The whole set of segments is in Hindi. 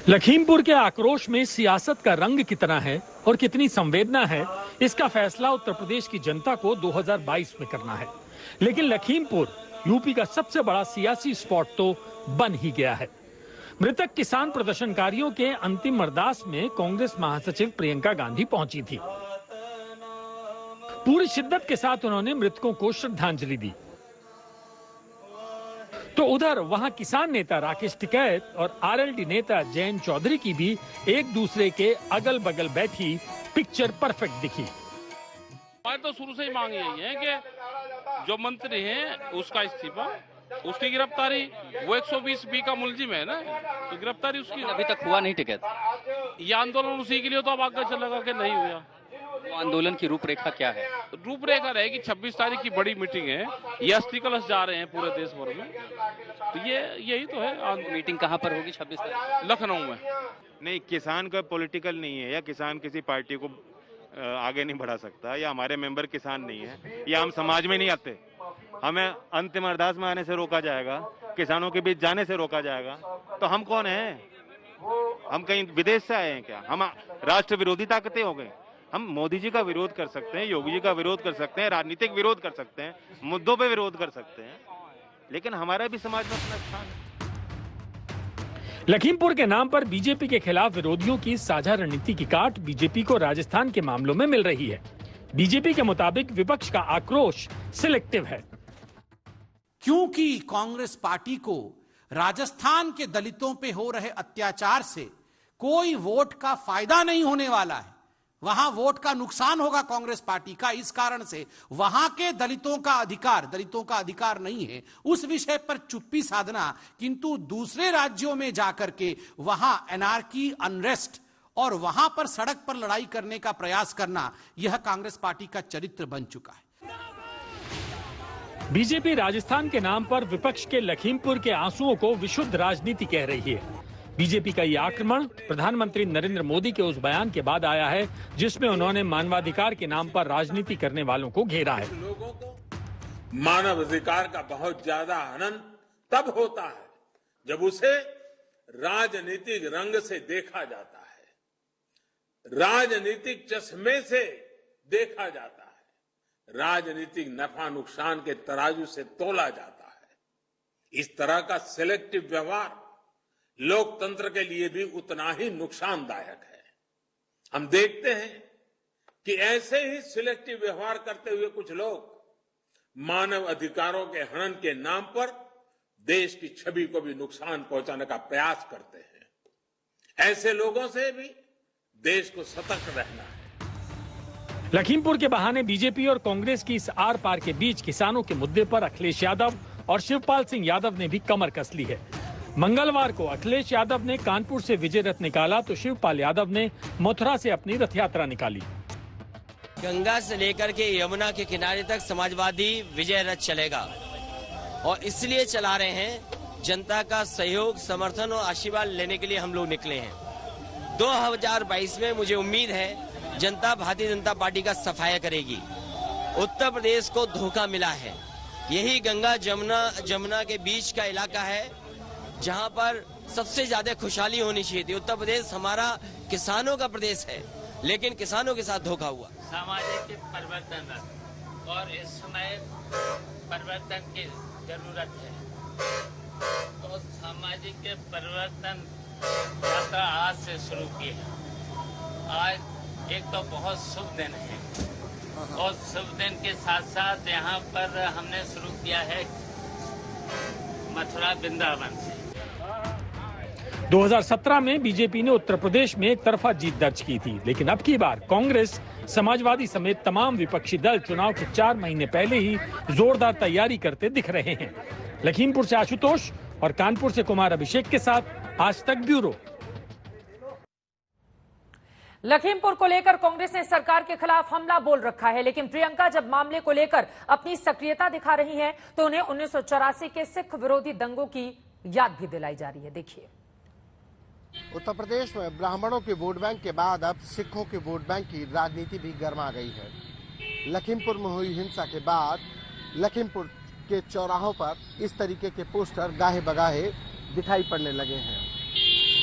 लखीमपुर के आक्रोश में सियासत का रंग कितना है और कितनी संवेदना है, इसका फैसला उत्तर प्रदेश की जनता को 2022 में करना है। लेकिन लखीमपुर यूपी का सबसे बड़ा सियासी स्पॉट तो बन ही गया है। मृतक किसान प्रदर्शनकारियों के अंतिम अरदास में कांग्रेस महासचिव प्रियंका गांधी पहुंची थी। पूरी शिद्दत के साथ उन्होंने मृतकों को श्रद्धांजलि दी। तो उधर वहां किसान नेता राकेश टिकैत और आरएलडी नेता जयंत चौधरी की भी एक दूसरे के अगल बगल बैठी पिक्चर परफेक्ट दिखी। तो शुरू से ही मांग यही है कि जो मंत्री हैं उसका इस्तीफा, उसकी गिरफ्तारी, वो 120B का मुलजिम है ना, तो गिरफ्तारी उसकी अभी तक हुआ नहीं टिकैत। ये आंदोलन उसी के लिए तो अब आगे चलेगा कि नहीं हुआ। वो आंदोलन की रूपरेखा क्या है? रूपरेखा रहेगी 26 तारीख की बड़ी मीटिंग है, ये अस्थि कलश जा रहे हैं पूरे देश भर में, तो ये यही तो है। मीटिंग कहाँ पर होगी 26 तारीख? लखनऊ में। नहीं, किसान का पॉलिटिकल नहीं है, या किसान किसी पार्टी को आगे नहीं बढ़ा सकता, या हमारे मेंबर किसान नहीं है, या हम समाज में नहीं आते, हमें अंतिम अरदास में आने से रोका जाएगा, किसानों के बीच जाने से रोका जाएगा, तो हम कौन हैं? हम कहीं विदेश से आए हैं क्या? हम राष्ट्र विरोधी ताकतें हो गए? हम मोदी जी का विरोध कर सकते हैं, योगी जी का विरोध कर सकते हैं, राजनीतिक विरोध कर सकते हैं, मुद्दों पे विरोध कर सकते हैं, लेकिन हमारा भी समाज में अपना स्थान है। लखीमपुर के नाम पर बीजेपी के खिलाफ विरोधियों की साझा रणनीति की काट बीजेपी को राजस्थान के मामलों में मिल रही है। बीजेपी के मुताबिक विपक्ष का आक्रोश सिलेक्टिव है, क्योंकि कांग्रेस पार्टी को राजस्थान के दलितों पे हो रहे अत्याचार से कोई वोट का फायदा नहीं होने वाला है। वहां वोट का नुकसान होगा कांग्रेस पार्टी का। इस कारण से वहां के दलितों का अधिकार नहीं है उस विषय पर चुप्पी साधना, किंतु दूसरे राज्यों में जाकर के वहां एनार्की, अनरेस्ट और वहां पर सड़क पर लड़ाई करने का प्रयास करना, यह कांग्रेस पार्टी का चरित्र बन चुका है। बीजेपी राजस्थान के नाम पर विपक्ष के लखीमपुर के आंसुओं को विशुद्ध राजनीति कह रही है। बीजेपी का यह आक्रमण प्रधानमंत्री नरेंद्र मोदी के उस बयान के बाद आया है जिसमें उन्होंने मानवाधिकार के नाम पर राजनीति करने वालों को घेरा है। लोगों को मानव अधिकार का बहुत ज्यादा हनन तब होता है जब उसे राजनीतिक रंग से देखा जाता है, राजनीतिक चश्मे से देखा जाता है, राजनीतिक नफा नुकसान के तराजू से तोला जाता है। इस तरह का सिलेक्टिव व्यवहार लोकतंत्र के लिए भी उतना ही नुकसानदायक है। हम देखते हैं कि ऐसे ही सिलेक्टिव व्यवहार करते हुए कुछ लोग मानव अधिकारों के हनन के नाम पर देश की छवि को भी नुकसान पहुंचाने का प्रयास करते हैं। ऐसे लोगों से भी देश को सतर्क रहना है। लखीमपुर के बहाने बीजेपी और कांग्रेस की इस आर पार के बीच किसानों के मुद्दे पर अखिलेश यादव और शिवपाल सिंह यादव ने भी कमर कस ली है। मंगलवार को अखिलेश यादव ने कानपुर से विजय रथ निकाला तो शिवपाल यादव ने मथुरा से अपनी रथ यात्रा निकाली। गंगा से लेकर के यमुना के किनारे तक समाजवादी विजय रथ चलेगा और इसलिए चला रहे हैं, जनता का सहयोग, समर्थन और आशीर्वाद लेने के लिए हम लोग निकले हैं। 2022 में मुझे उम्मीद है जनता भारतीय जनता पार्टी का सफाया करेगी। उत्तर प्रदेश को धोखा मिला है। यही गंगा जमुना के बीच का इलाका है जहां पर सबसे ज्यादा खुशहाली होनी चाहिए थी। उत्तर प्रदेश हमारा किसानों का प्रदेश है, लेकिन किसानों के साथ धोखा हुआ। सामाजिक परिवर्तन और इस समय परिवर्तन की जरूरत है, तो सामाजिक परिवर्तन यात्रा आज से शुरू की है। आज एक तो बहुत शुभ दिन है और शुभ दिन के साथ साथ यहाँ पर हमने शुरू किया है मथुरा वृंदावन से। 2017 में बीजेपी ने उत्तर प्रदेश में एक तरफा जीत दर्ज की थी, लेकिन अब की बार कांग्रेस, समाजवादी समेत तमाम विपक्षी दल चुनाव के 4 महीने पहले ही जोरदार तैयारी करते दिख रहे हैं। लखीमपुर से आशुतोष और कानपुर से कुमार अभिषेक के साथ आज तक ब्यूरो। लखीमपुर को लेकर कांग्रेस ने सरकार के खिलाफ हमला बोल रखा है, लेकिन प्रियंका जब मामले को लेकर अपनी सक्रियता दिखा रही हैं, तो उन्हें 1984 के सिख विरोधी दंगों की याद भी दिलाई जा रही है। देखिए, उत्तर प्रदेश में ब्राह्मणों के वोट बैंक के बाद अब सिखों के वोट बैंक की राजनीति भी गर्मा गई है। लखीमपुर में हुई हिंसा के बाद लखीमपुर के चौराहों पर इस तरीके के पोस्टर गाहे बगाहे दिखाई पड़ने लगे हैं।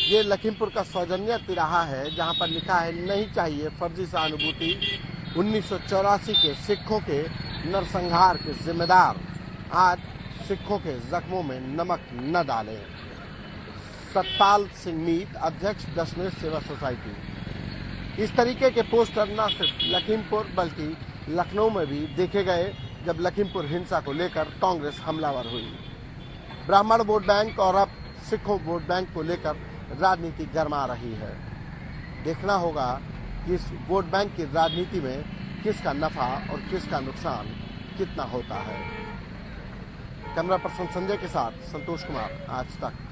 ये लखीमपुर का सौजन्य तिराहा है जहां पर लिखा है नहीं चाहिए फर्जी सहानुभूति। 1984 के सिखों के नरसंहार के जिम्मेदार आज सिखों के जख्मों में नमक न डालें। सतपाल सिंह मीत, अध्यक्ष दशमेश सेवा सोसाइटी। इस तरीके के पोस्टर न सिर्फ लखीमपुर बल्कि लखनऊ में भी देखे गए जब लखीमपुर हिंसा को लेकर कांग्रेस हमलावर हुई। ब्राह्मण वोट बैंक और अब सिखों वोट बैंक को लेकर राजनीति गर्मा रही है। देखना होगा कि इस वोट बैंक की राजनीति में किसका नफा और किसका नुकसान कितना होता है। कैमरा पर्सन संजय के साथ संतोष कुमार, आज तक।